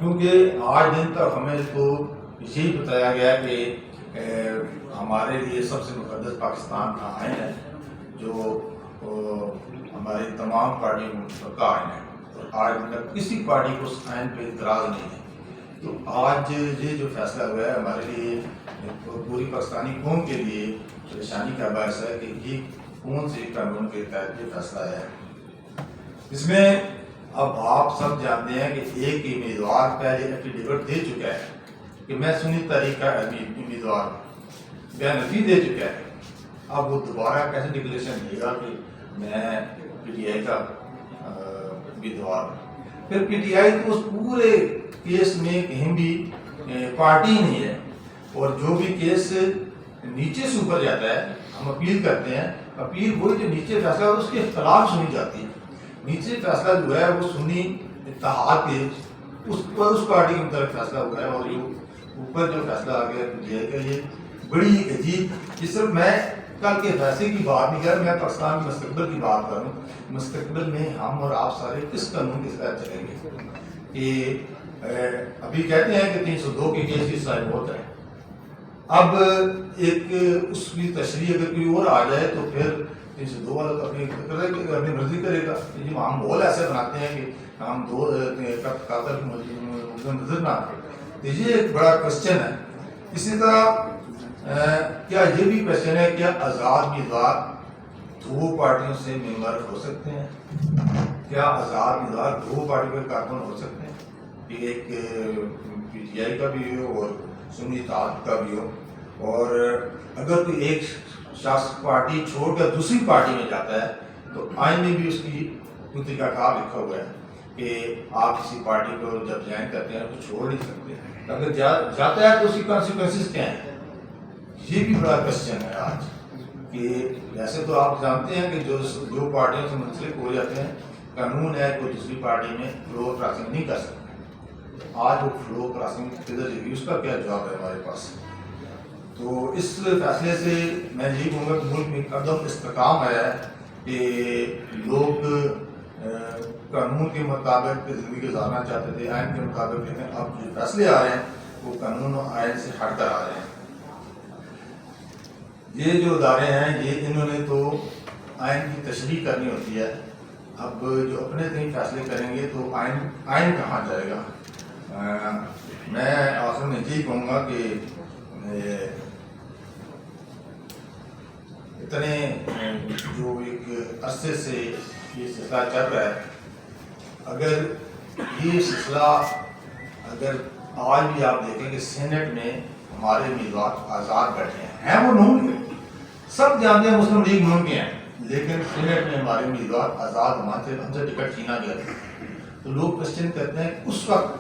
کیونکہ آج دن تک ہمیں تو یہی بتایا گیا کہ ہمارے لیے سب سے مقدس پاکستان کا آئین ہے، جو ہماری تمام پارٹیوں کا آئین ہے، اور آج تک کسی پارٹی کو اس آئین پہ اعتراض نہیں ہے۔ تو آج یہ جو فیصلہ ہوا ہے ہمارے لیے، پوری پاکستانی قوم کے لیے پریشانی کا باعث ہے کہ یہ کون سے قانون کے تحت یہ فیصلہ ہے۔ اس میں اب آپ سب جانتے ہیں کہ ایک امیدوار پہلے ایفیڈیوٹ دے چکا ہے کہ میں سنی تحریک کا امیدوار بیانفی دے چکا ہے۔ اب وہ دوبارہ کیسے ڈکلیریشن دے گا کہ میں پی ٹی آئی کا امیدوار ہوں؟ پھر پی ٹی آئی تو اس پورے کیس میں کہیں بھی پارٹی نہیں ہے، اور جو بھی کیس نیچے سے اوپر جاتا ہے ہم اپیل کرتے ہیں، اپیل وہی جو نیچے فیصلہ ہو اس کے خلاف سنی جاتی ہے۔ نیچے فیصلہ جو ہے وہ سنی اتحاد کے اس پارٹی کے متعلق فیصلہ ہوا ہے، اور جو اوپر جو فیصلہ آ گیا پی ٹی آئی کا، یہ بڑی عجیب، اس صرف میں کل کے فیصلے کی بات نہیں کر رہا، میں پاکستان کے مستقبل کی بات کر رہا ہوں۔ مستقبل میں ہم اور آپ سارے کس قانون کے تحت چلیں گے؟ کہ ابھی کہتے ہیں کہ 302 کے کیس کی سزا بہت ہے، اب ایک اس کی تشریح اگر کوئی اور آ جائے تو پھر 302 والا تو اپنی مرضی کرے گا۔ ہم ماحول ایسے بناتے ہیں کہ ہم دو قاتل نظر نہ آتے، تو یہ ایک بڑا کوشچن ہے۔ اسی طرح کیا یہ بھی کوشچن ہے کہ آزاد امیدوار دو پارٹیوں سے ممبر ہو سکتے ہیں؟ کیا آزاد امیدوار دو پارٹیوں کے کارکن ہو سکتے ہیں؟ کہ ایک پی ٹی آئی کا بھی ہو اور سنی اتحاد کا بھی ہو، اور اگر کوئی ایک شخص پارٹی چھوڑ کر دوسری پارٹی میں جاتا ہے تو آئین میں بھی اس کی طریقہ کار لکھا ہوا ہے کہ آپ کسی پارٹی کو جب جوائن کرتے ہیں تو چھوڑ نہیں سکتے، اگر جاتا ہے تو اس کی کانسیکوینسز کیا ہیں؟ یہ بھی بڑا کوشچن ہے آج، کہ ویسے تو آپ جانتے ہیں کہ جو پارٹیوں سے منسلک ہو جاتے ہیں، قانون ہے کوئی دوسری پارٹی میں فلور کراسنگ نہیں کر سکتے۔ آج وہ فلور کراسنگ کدھر جائے گی، اس کا کیا جواب ہے ہمارے پاس؟ تو اس فیصلے سے میں یہی کہوں گا کہ ملک میں قدم استحکام آیا ہے کہ لوگ قانون کے مطابق زندگی گزارنا چاہتے تھے، آئین کے مطابق، لیکن اب جو فیصلے آ رہے ہیں وہ قانون و آئین سے ہٹ کر آ رہے ہیں۔ یہ جو ادارے ہیں یہ انہوں نے تو آئین کی تشریح کرنی ہوتی ہے، اب جو اپنے کہیں فیصلے کریں گے تو آئین کہاں جائے گا؟ میں آخر میں یہی کہوں گا کہ اتنے جو ایک عرصے سے یہ سلسلہ چل رہا ہے، اگر یہ سلسلہ اگر آج بھی آپ دیکھیں کہ سینٹ میں ہمارے امیدوار آزاد بیٹھے ہیں وہ نون کے، سب جانتے ہیں مسلم لیگ نون کے ہیں، لیکن سینٹ میں ہمارے امیدوار آزاد ہم سے ٹکٹ چھینا گیا، تو لوگ کوشچن کرتے ہیں اس وقت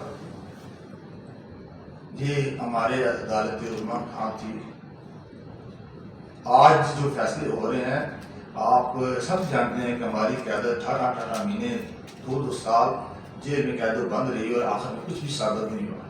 یہ ہمارے عدالت علماء کہاں تھی؟ آج جو فیصلے ہو رہے ہیں آپ سب جانتے ہیں کہ ہماری قیادت 18 مہینے 2 سال جیل میں قید و بند رہی اور آخر میں کچھ بھی ثابت نہیں ہوا۔